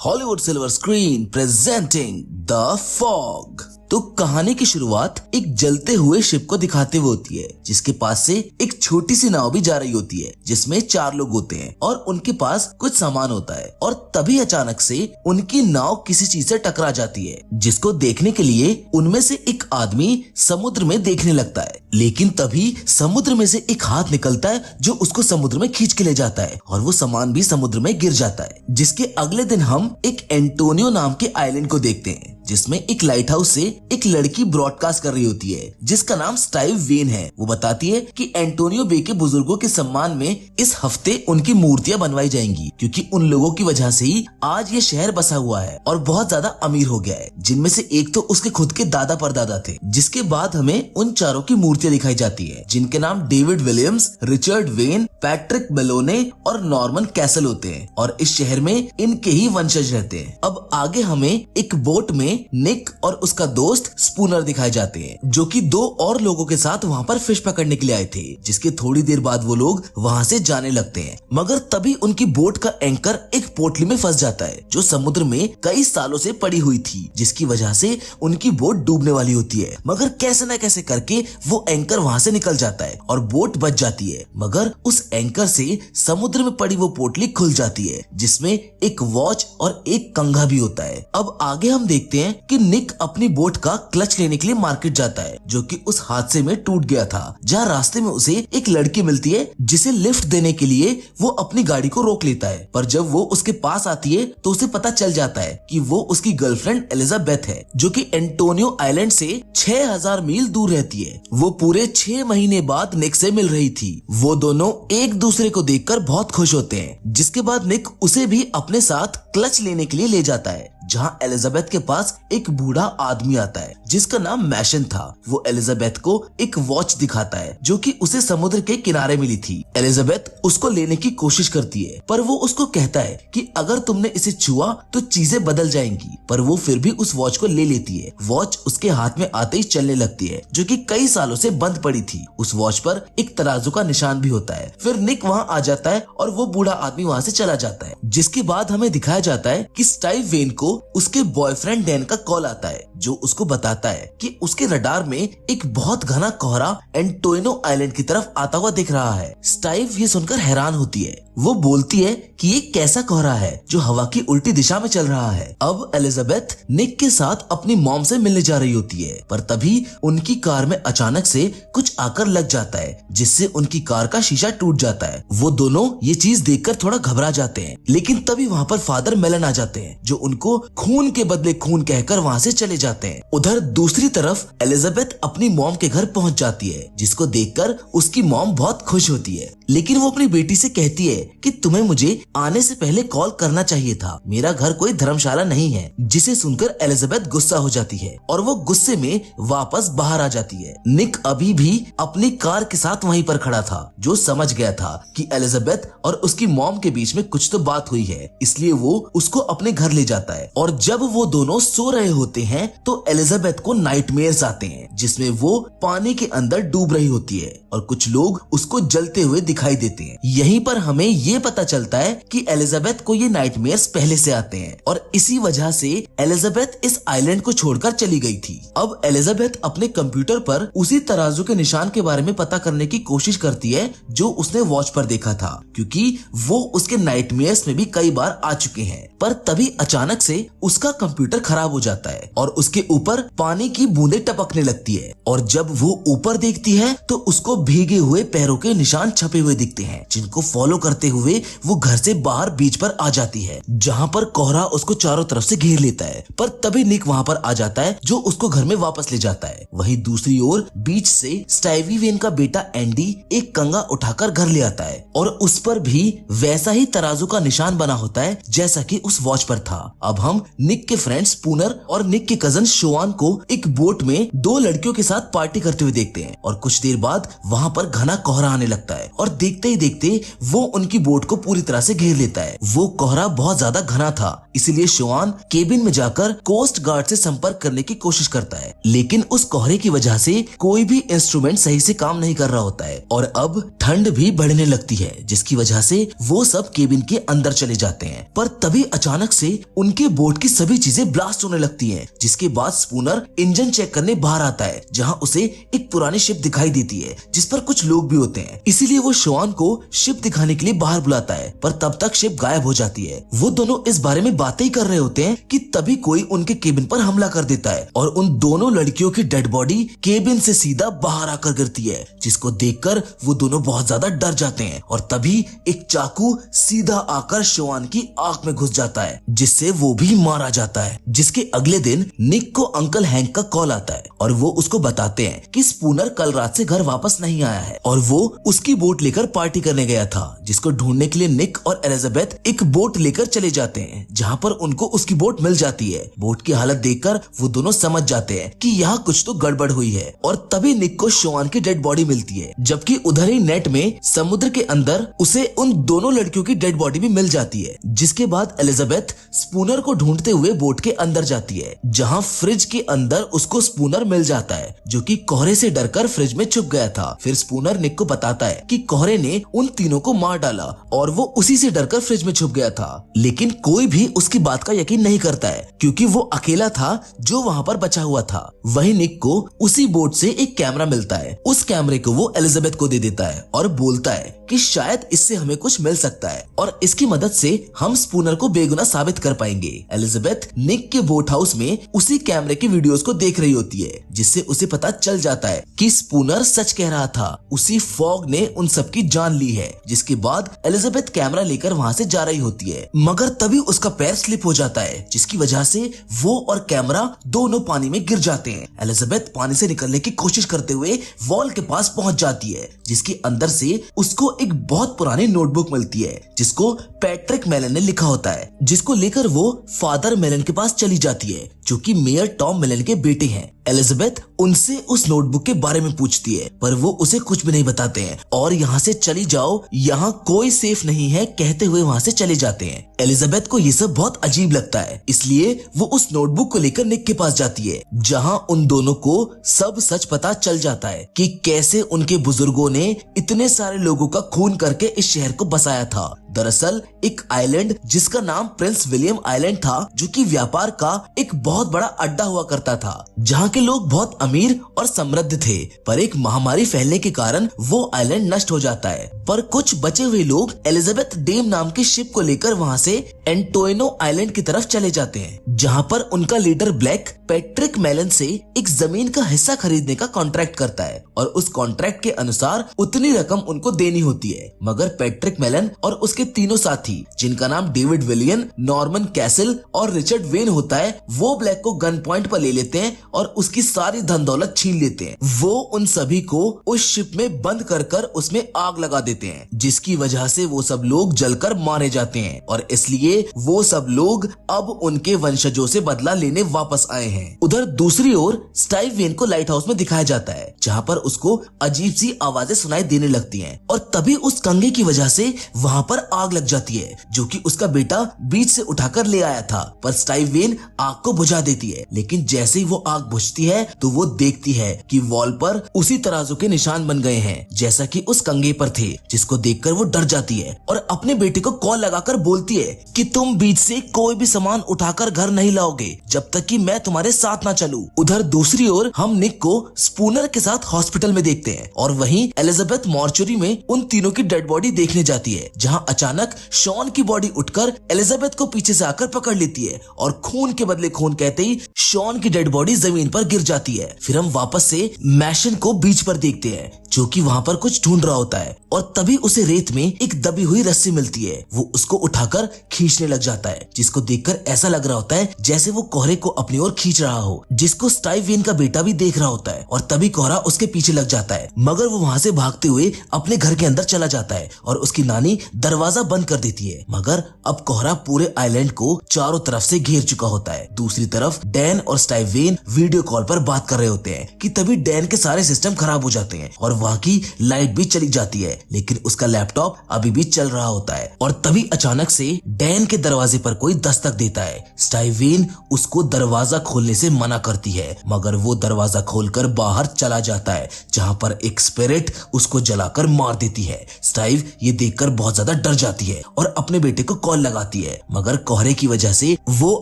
Hollywood silver screen presenting the fog. तो कहानी की शुरुआत एक जलते हुए शिप को दिखाते हुए होती है, जिसके पास से एक छोटी सी नाव भी जा रही होती है, जिसमें 4 लोग होते हैं और उनके पास कुछ सामान होता है। और तभी अचानक से उनकी नाव किसी चीज से टकरा जाती है, जिसको देखने के लिए उनमें से एक आदमी समुद्र में देखने लगता है। लेकिन तभी समुद्र में से एक हाथ निकलता है जो उसको समुद्र में खींच के ले जाता है और वो सामान भी समुद्र में गिर जाता है। जिसके अगले दिन हम एक एंटोनियो नाम के आइलैंड को देखते हैं, जिसमें एक लाइट हाउस से एक लड़की ब्रॉडकास्ट कर रही होती है, जिसका नाम स्टाइव वेन है। वो बताती है कि एंटोनियो बे के बुजुर्गों के सम्मान में इस हफ्ते उनकी मूर्तियां बनवाई जाएंगी, क्योंकि उन लोगों की वजह से ही आज ये शहर बसा हुआ है और बहुत ज्यादा अमीर हो गया है, जिनमें से एक तो उसके खुद के दादा परदादा थे। जिसके बाद हमें उन चारों की मूर्तियां दिखाई जाती है, जिनके नाम David Williams, Richard Wayne, Patrick Malone और नॉर्मन कैसल होते हैं और इस शहर में इनके ही वंशज रहते हैं। अब आगे हमें एक बोट में निक और उसका दोस्त स्पूनर दिखाए जाते हैं, जो कि 2 और लोगों के साथ वहाँ पर फिश पकड़ने के लिए आए थे। जिसके थोड़ी देर बाद वो लोग वहाँ से जाने लगते हैं, मगर तभी उनकी बोट का एंकर एक पोटली में फंस जाता है, जो समुद्र में कई सालों से पड़ी हुई थी, जिसकी वजह से उनकी बोट डूबने वाली होती है। मगर कैसे न कैसे करके वो एंकर वहाँ से निकल जाता है और बोट बच जाती है। मगर उस एंकर से समुद्र में पड़ी वो पोटली खुल जाती है, जिसमें एक वॉच और एक कंघा भी होता है। अब आगे हम देखते हैं कि निक अपनी बोट का क्लच लेने के लिए मार्केट जाता है, जो कि उस हादसे में टूट गया था। जहाँ रास्ते में उसे एक लड़की मिलती है, जिसे लिफ्ट देने के लिए वो अपनी गाड़ी को रोक लेता है। पर जब वो उसके पास आती है तो उसे पता चल जाता है कि वो उसकी गर्लफ्रेंड एलिजाबेथ है, जो कि एंटोनियो आइलैंड से 6000 मील दूर रहती है। वो पूरे 6 महीने बाद निक से मिल रही थी। वो दोनों एक दूसरे को देखकर बहुत खुश होते हैं। जिसके बाद निक उसे भी अपने साथ क्लच लेने के लिए ले जाता है, जहाँ एलिजाबेथ के पास एक बूढ़ा आदमी आता है, जिसका नाम मैशन था। वो एलिजाबेथ को एक वॉच दिखाता है, जो कि उसे समुद्र के किनारे मिली थी। एलिजाबेथ उसको लेने की कोशिश करती है, पर वो उसको कहता है कि अगर तुमने इसे छुआ तो चीजें बदल जाएंगी। पर वो फिर भी उस वॉच को ले लेती है। वॉच उसके हाथ में आते ही चलने लगती है, जो कि कई सालों से बंद पड़ी थी। उस वॉच पर एक तराजू का निशान भी होता है। फिर निक वहाँ आ जाता है और वो बूढ़ा आदमी वहाँ से चला जाता है। जिसके बाद हमें दिखाया जाता है कि स्टाइव वेन को उसके बॉयफ्रेंड डैन का कॉल आता है, जो उसको बताता है कि उसके रडार में एक बहुत घना कोहरा एंटोनियो आइलैंड की तरफ आता हुआ दिख रहा है। स्टाइव ये सुनकर हैरान होती है। वो बोलती है कि ये कैसा कोहरा है जो हवा की उल्टी दिशा में चल रहा है। अब एलिजाबेथ निक के साथ अपनी मॉम से मिलने जा रही होती है, पर तभी उनकी कार में अचानक से कुछ आकर लग जाता है, जिससे उनकी कार का शीशा टूट जाता है। वो दोनों ये चीज देखकर थोड़ा घबरा जाते हैं, लेकिन तभी वहाँ पर फादर मेलन आ जाते हैं, जो उनको खून के बदले खून कहकर वहाँ से चले जाते हैं। उधर दूसरी तरफ एलिजाबेथ अपनी मॉम के घर पहुँच जाती है, जिसको देखकर उसकी मॉम बहुत खुश होती है। लेकिन वो अपनी बेटी से कहती है कि तुम्हें मुझे आने से पहले कॉल करना चाहिए था, मेरा घर कोई धर्मशाला नहीं है। जिसे सुनकर एलिजाबेथ गुस्सा हो जाती है और वो गुस्से में वापस बाहर आ जाती है। निक अभी भी अपनी कार के साथ वहीं पर खड़ा था, जो समझ गया था कि एलिजाबेथ और उसकी मॉम के बीच में कुछ तो बात हुई है, इसलिए वो उसको अपने घर ले जाता है। और जब वो दोनों सो रहे होते हैं तो एलिजाबेथ को नाइटमेयर्स आते हैं, जिसमें वो पानी के अंदर डूब रही होती है और कुछ लोग उसको जलते हुए दिखाई देते हैं। यहीं पर हमें ये पता चलता है कि एलिजाबेथ को ये नाइटमेयर्स पहले से आते हैं और इसी वजह से एलिजाबेथ इस आइलैंड को छोड़कर चली गई थी। अब एलिजाबेथ अपने कंप्यूटर पर उसी तराजू के निशान के बारे में पता करने की कोशिश करती है, जो उसने वॉच पर देखा था, क्योंकि वो उसके नाइटमेयर्स में भी कई बार आ चुके हैं। पर तभी अचानक से उसका कंप्यूटर खराब हो जाता है और उसके ऊपर पानी की बूंदें टपकने लगती है। और जब वो ऊपर देखती है तो उसको भीगे हुए पैरों के निशान छपे हुए दिखते हैं, जिनको फॉलो करते हुए वो घर से बाहर बीच पर आ जाती है, जहाँ पर कोहरा उसको चारों तरफ से घेर लेता है। पर तभी निक वहाँ पर आ जाता है, जो उसको घर में वापस ले जाता है। वहीं दूसरी ओर बीच से स्टाइवी वेन का बेटा एंडी एक कंगा उठाकर घर ले आता है और उस पर भी वैसा ही तराजू का निशान बना होता है जैसा कि उस वॉच पर था। अब हम निक के फ्रेंड स्पूनर और निक के कजन शोआन को एक बोट में 2 लड़कियों के साथ पार्टी करते हुए देखते हैं और कुछ देर बाद वहाँ पर घना कोहरा आने लगता है और देखते ही देखते वो उनकी बोट को पूरी तरह से घेर लेता है। वो कोहरा बहुत ज्यादा घना था, इसीलिए शॉन केबिन में जाकर कोस्ट गार्ड से संपर्क करने की कोशिश करता है, लेकिन उस कोहरे की वजह से कोई भी इंस्ट्रूमेंट सही से काम नहीं कर रहा होता है और अब ठंड भी बढ़ने लगती है, जिसकी वजह से वो सब केबिन के अंदर चले जाते हैं। पर तभी अचानक से उनके बोट की सभी चीजें ब्लास्ट होने लगती हैं, जिसके बाद स्पूनर इंजन चेक करने बाहर आता है, जहां उसे एक पुरानी शिप दिखाई देती है जिस पर कुछ लोग भी होते हैं। इसीलिए वो शॉन को शिप दिखाने के लिए बाहर बुलाता है, पर तब तक शिप गायब हो जाती है। वो दोनों इस बारे में बातें ही कर रहे होते हैं कि तभी कोई उनके केबिन पर हमला कर देता है और उन दोनों लड़कियों की डेड बॉडी केबिन से सीधा बाहर आकर गिरती है, जिसको देखकर वो दोनों बहुत ज्यादा डर जाते हैं और तभी एक चाकू सीधा आकर शॉन की आंख में घुस जाता है, जिससे वो भी मारा जाता है। जिसके अगले दिन निक को अंकल हैंक का कॉल आता है और वो उसको बताते हैं कि स्पूनर कल रात से घर वापस नहीं आया है और वो उसकी बोट लेकर पार्टी करने गया था, जिसको ढूंढने के लिए निक और एलिजाबेथ एक बोट लेकर चले जाते हैं, जहां पर उनको उसकी बोट मिल जाती है। बोट की हालत देखकर वो दोनों समझ जाते हैं कि यहाँ कुछ तो गड़बड़ हुई है और तभी निक को शॉन की डेड बॉडी मिलती है, जबकि उधर ही नेट में समुद्र के अंदर उसे उन दोनों लड़कियों की डेड बॉडी भी मिल जाती है। जिसके बाद एलिजाबेथ स्पूनर को ढूंढते हुए बोट के अंदर जाती है, जहां फ्रिज के अंदर उसको स्पूनर मिल जाता है, जो कि कोहरे से डरकर फ्रिज में छुप गया था। फिर स्पूनर निक को बताता है कि कोहरे ने उन तीनों को मार डाला और वो उसी से डरकर फ्रिज में छुप गया था, लेकिन कोई भी उसकी बात का यकीन नहीं करता है, क्योंकि वो अकेला था जो वहां पर बचा हुआ था। वहीं निक को उसी बोट से एक कैमरा मिलता है। उस कैमरे को वो एलिजाबेथ को दे देता है और बोलता है कि शायद इससे हमें कुछ मिल सकता है और इसकी मदद से हम स्पूनर को बेगुनाह साबित कर पाएंगे। एलिजाबेथ निक के बोट हाउस में उसी कैमरे की वीडियोस को देख रही होती है, जिससे उसे पता चल जाता है कि स्पूनर सच कह रहा था, उसी फॉग ने उन सबकी जान ली है। जिसके बाद एलिजाबेथ कैमरा लेकर वहां से जा रही होती है, मगर तभी उसका पैर स्लिप हो जाता है, जिसकी वजह से वो और कैमरा दोनों पानी में गिर जाते हैं। एलिजाबेथ पानी से निकलने की कोशिश करते हुए वॉल के पास पहुंच जाती है, जिसके अंदर से उसको एक बहुत पुरानी नोटबुक मिलती है, जिसको पैट्रिक मेलन ने लिखा होता है, जिसको लेकर वो फादर मेलन के पास चली जाती है, जो कि मेयर टॉम मेलन के बेटे हैं। एलिजाबेथ उनसे उस नोटबुक के बारे में पूछती है, पर वो उसे कुछ भी नहीं बताते हैं और यहाँ से चली जाओ, यहाँ कोई सेफ नहीं है कहते हुए वहाँ से चले जाते हैं। एलिजाबेथ को ये सब बहुत अजीब लगता है, इसलिए वो उस नोटबुक को लेकर निक के पास जाती है, जहाँ उन दोनों को सब सच पता चल जाता है कि कैसे उनके बुजुर्गों ने इतने सारे लोगों का खून करके इस शहर को बसाया था। दरअसल एक आइलैंड जिसका नाम प्रिंस विलियम आइलैंड था, जो कि व्यापार का एक बहुत बड़ा अड्डा हुआ करता था, जहाँ के लोग बहुत अमीर और समृद्ध थे, पर एक महामारी फैलने के कारण वो आइलैंड नष्ट हो जाता है। पर कुछ बचे हुए लोग एलिजाबेथ डेम नाम की शिप को लेकर वहाँ से एंटोइनो आइलैंड की तरफ चले जाते हैं, जहाँ पर उनका लीडर ब्लैक पैट्रिक मेलन से एक जमीन का हिस्सा खरीदने का कॉन्ट्रैक्ट करता है और उस कॉन्ट्रैक्ट के अनुसार उतनी रकम उनको देनी होती है। मगर पैट्रिक मेलन और उसके तीनों साथी, जिनका नाम डेविड विलियन, नॉर्मन कैसल और रिचर्ड वेन होता है, वो ब्लैक को गन पॉइंट पर ले लेते हैं और उसकी सारी धन दौलत छीन लेते हैं। वो उन सभी को उस शिप में बंद कर उसमें आग लगा देते हैं, जिसकी वजह से वो सब लोग जलकर मारे जाते हैं और इसलिए वो सब लोग अब उनके वंशजों से बदला लेने वापस आए हैं। उधर दूसरी ओर स्टाइव वेन को लाइट हाउस में दिखाया जाता है, जहाँ पर उसको अजीब सी आवाजें सुनाई देने लगती हैं और तभी उस कंघे की वजह से वहाँ पर आग लग जाती है, जो कि उसका बेटा बीच से उठाकर ले आया था। पर स्टाइव वेन आग को बुझा देती है, लेकिन जैसे ही वो आग बुझती है तो वो देखती है कि वॉल पर उसी तराजू के निशान बन गए हैं, जैसा कि उस कंघे पर थे, जिसको देखकर वो डर जाती है और अपने बेटे को कॉल लगाकर बोलती है कि तुम बीच से कोई भी सामान उठाकर घर नहीं लाओगे जब तक कि मैं तुम्हारे साथ ना चलूं। उधर दूसरी ओर हम निक को स्पूनर के साथ हॉस्पिटल में देखते हैं और वहीं एलिजाबेथ मॉर्चुरी में उन तीनों की डेड बॉडी देखने जाती है, जहां अचानक शॉन की बॉडी उठकर एलिजाबेथ को पीछे से आकर पकड़ लेती है और खून के बदले खून कहते ही शॉन की डेड बॉडी जमीन पर गिर जाती है। फिर हम वापस से मैशन को बीच पर देखते हैं, जो कि वहां पर कुछ ढूंढ रहा होता है और तभी उसे रेत में एक दबी हुई रस्सी मिलती है। वो उसको उठाकर खींचने लग जाता है, जिसको देखकर ऐसा लग रहा होता है जैसे वो कोहरे को अपनी ओर खींच रहा हो, जिसको स्टाइव वेन का बेटा भी देख रहा होता है और तभी कोहरा उसके पीछे लग जाता है, मगर वो वहां से भागते हुए अपने घर के अंदर चला जाता है और उसकी नानी दरवाजा दरवाजा बंद कर देती है। मगर अब कोहरा पूरे आइलैंड को चारों तरफ से घेर चुका होता है। दूसरी तरफ डैन और स्टाइव वेन वीडियो कॉल पर बात कर रहे होते हैं कि तभी डैन के सारे सिस्टम खराब हो जाते हैं और वहाँ की लाइट भी चली जाती है, लेकिन उसका लैपटॉप अभी भी चल रहा होता है। और तभी अचानक से डैन के दरवाजे पर कोई दस्तक देता है। स्टाइव वेन उसको दरवाजा खोलने से मना करती है, मगर वो दरवाजा खोलकर बाहर चला जाता है, जहाँ पर एक स्पिरिट उसको जलाकर मार देती है। स्टाइव ये देखकर बहुत ज्यादा डर जाती है और अपने बेटे को कॉल लगाती है, मगर कोहरे की वजह से वो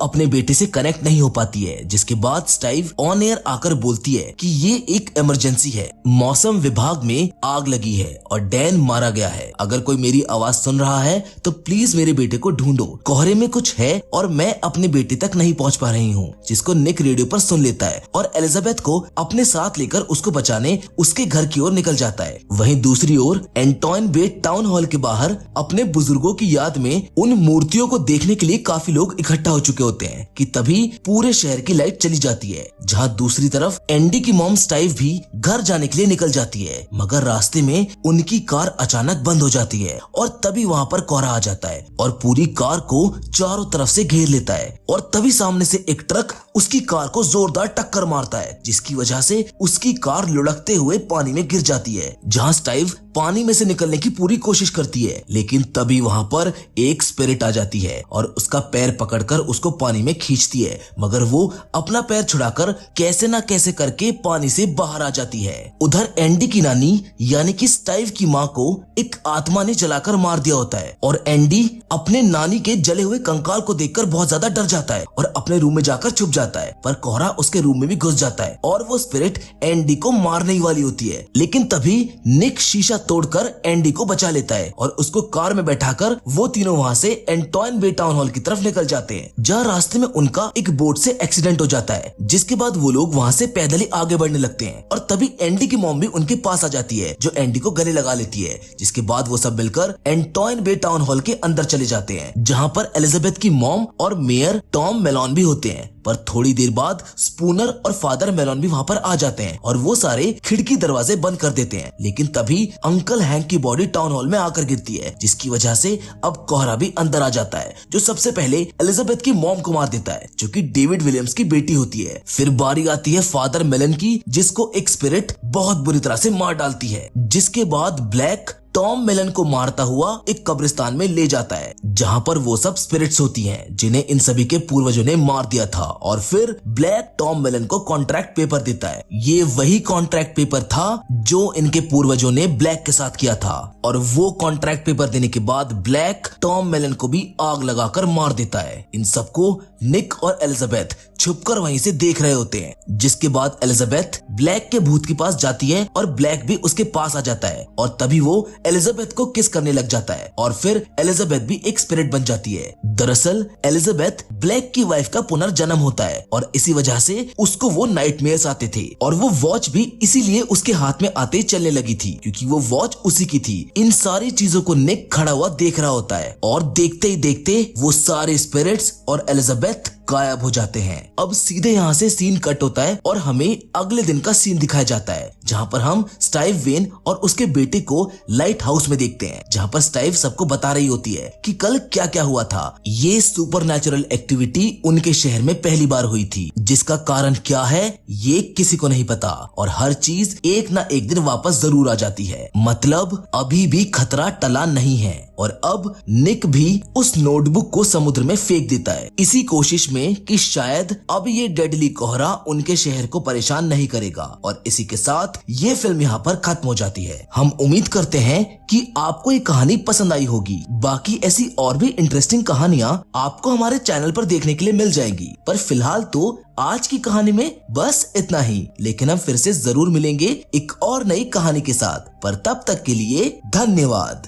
अपने बेटे से कनेक्ट नहीं हो पाती है। जिसके बाद स्टाइव ऑन एयर आकर बोलती है कि ये एक इमरजेंसी है, मौसम विभाग में आग लगी है और डैन मारा गया है। अगर कोई मेरी आवाज सुन रहा है तो प्लीज मेरे बेटे को ढूंढो, कोहरे में कुछ है और मैं अपने बेटे तक नहीं पहुंच पा रही हूँ। जिसको निक रेडियो पर सुन लेता है और एलिजाबेथ को अपने साथ लेकर उसको बचाने उसके घर की ओर निकल जाता है। वहीं दूसरी ओर एंटोइन बे टाउन हॉल के बाहर अपने बुजुर्गों की याद में उन मूर्तियों को देखने के लिए काफी लोग इकट्ठा हो चुके होते हैं कि तभी पूरे शहर की लाइट चली जाती है। जहाँ दूसरी तरफ एंडी की मॉम स्टाइव भी घर जाने के लिए निकल जाती है, मगर रास्ते में उनकी कार अचानक बंद हो जाती है और तभी वहाँ पर कोहरा आ जाता है और पूरी कार को चारों तरफ से घेर लेता है। और तभी सामने से एक ट्रक उसकी कार को जोरदार टक्कर मारता है, जिसकी वजह से उसकी कार लुढ़कते हुए पानी में गिर जाती है। जहाँ स्टाइव पानी में से निकलने की पूरी कोशिश करती है, लेकिन तभी वहाँ पर एक स्पिरिट आ जाती है और उसका पैर पकड़कर उसको पानी में खींचती है, मगर वो अपना पैर छुड़ाकर कैसे ना कैसे करके पानी से बाहर आ जाती है। उधर एंडी की नानी यानी कि स्टाइव की माँ को एक आत्मा ने जलाकर मार दिया होता है और एंडी अपने नानी के जले हुए कंकाल को देखकर बहुत ज्यादा डर जाता है और अपने रूम में जाकर छुप जाता है। पर कोहरा उसके रूम में भी घुस जाता है और वो स्पिरिट एंडी को मारने ही वाली होती है, लेकिन तभी निक शीशा तोड़कर एंडी को बचा लेता है और उसको कार में बैठाकर वो तीनों वहाँ से एंटोइन बे टाउन हॉल की तरफ निकल जाते हैं। जहाँ रास्ते में उनका एक बोट से एक्सीडेंट हो जाता है, जिसके बाद वो लोग वहाँ से पैदल ही आगे बढ़ने लगते हैं और तभी एंडी की मॉम भी उनके पास आ जाती है, जो एंडी को गले लगा लेती है। जिसके बाद वो सब मिलकर एंटोइन बे टाउन हॉल के अंदर चले जाते हैं, जहाँ पर एलिजाबेथ की मॉम और मेयर टॉम मेलोन भी होते हैं। पर थोड़ी देर बाद स्पूनर और फादर मेलोन भी वहाँ पर आ जाते हैं और वो सारे खिड़की दरवाजे बंद कर देते हैं, लेकिन तभी अंकल हैंक की बॉडी टाउन हॉल में आकर गिरती है, जिसकी वजह से अब कोहरा भी अंदर आ जाता है, जो सबसे पहले एलिजाबेथ की मॉम को मार देता है, जो कि डेविड विलियम्स की बेटी होती है। फिर बारी आती है फादर मेलन की, जिसको एक स्पिरिट बहुत बुरी तरह से मार डालती है। जिसके बाद ब्लैक टॉम मेलन को मारता हुआ एक कब्रिस्तान में ले जाता है, जहाँ पर वो सब स्पिरिट्स होती हैं, जिन्हें इन सभी के पूर्वजों ने मार दिया था। और फिर ब्लैक टॉम मेलन को कॉन्ट्रैक्ट पेपर देता है। ये वही कॉन्ट्रैक्ट पेपर था जो इनके पूर्वजों ने ब्लैक के साथ किया था, और वो कॉन्ट्रैक्ट पेपर देने के बाद ब्लैक टॉम मेलन को भी आग लगाकर मार देता है। इन सबको निक और एलिजाबेथ छुपकर वहीं से देख रहे होते हैं। जिसके बाद एलिजाबेथ ब्लैक के भूत के पास जाती है और ब्लैक भी उसके पास आ जाता है, और तभी वो एलिजाबेथ को किस करने लग जाता है और फिर एलिजाबेथ भी एक स्पिरिट बन जाती है। दरअसल एलिजाबेथ ब्लैक की वाइफ का पुनर्जन्म होता है और इसी वजह से उसको वो नाइटमेयर्स आते थे, और वो वॉच भी इसीलिए उसके हाथ में आते चलने लगी थी, क्योंकि वो वॉच उसी की थी। इन सारी चीजों को निक खड़ा हुआ देख रहा होता है, और देखते ही देखते वो सारे स्पिरिट्स और एलिजाबेथ गायब हो जाते हैं। अब सीधे यहाँ से सीन कट होता है और हमें अगले दिन का सीन दिखाया जाता है, जहाँ पर हम स्टाइव वेन और उसके बेटे को लाइट हाउस में देखते हैं, जहाँ पर स्टाइव सबको बता रही होती है कि कल क्या क्या हुआ था। ये सुपरनैचुरल एक्टिविटी उनके शहर में पहली बार हुई थी, जिसका कारण क्या है ये किसी को नहीं पता, और हर चीज एक ना एक दिन वापस जरूर आ जाती है। मतलब अभी भी खतरा टला नहीं है। और अब निक भी उस नोटबुक को समुद्र में फेंक देता है, इसी कोशिश में कि शायद अब ये डेडली कोहरा उनके शहर को परेशान नहीं करेगा। और इसी के साथ ये फिल्म यहाँ पर खत्म हो जाती है। हम उम्मीद करते हैं कि आपको ये कहानी पसंद आई होगी। बाकी ऐसी और भी इंटरेस्टिंग कहानियाँ आपको हमारे चैनल पर देखने के लिए मिल जाएंगी, पर फिलहाल तो आज की कहानी में बस इतना ही। लेकिन हम फिर से जरूर मिलेंगे एक और नई कहानी के साथ, पर तब तक के लिए धन्यवाद।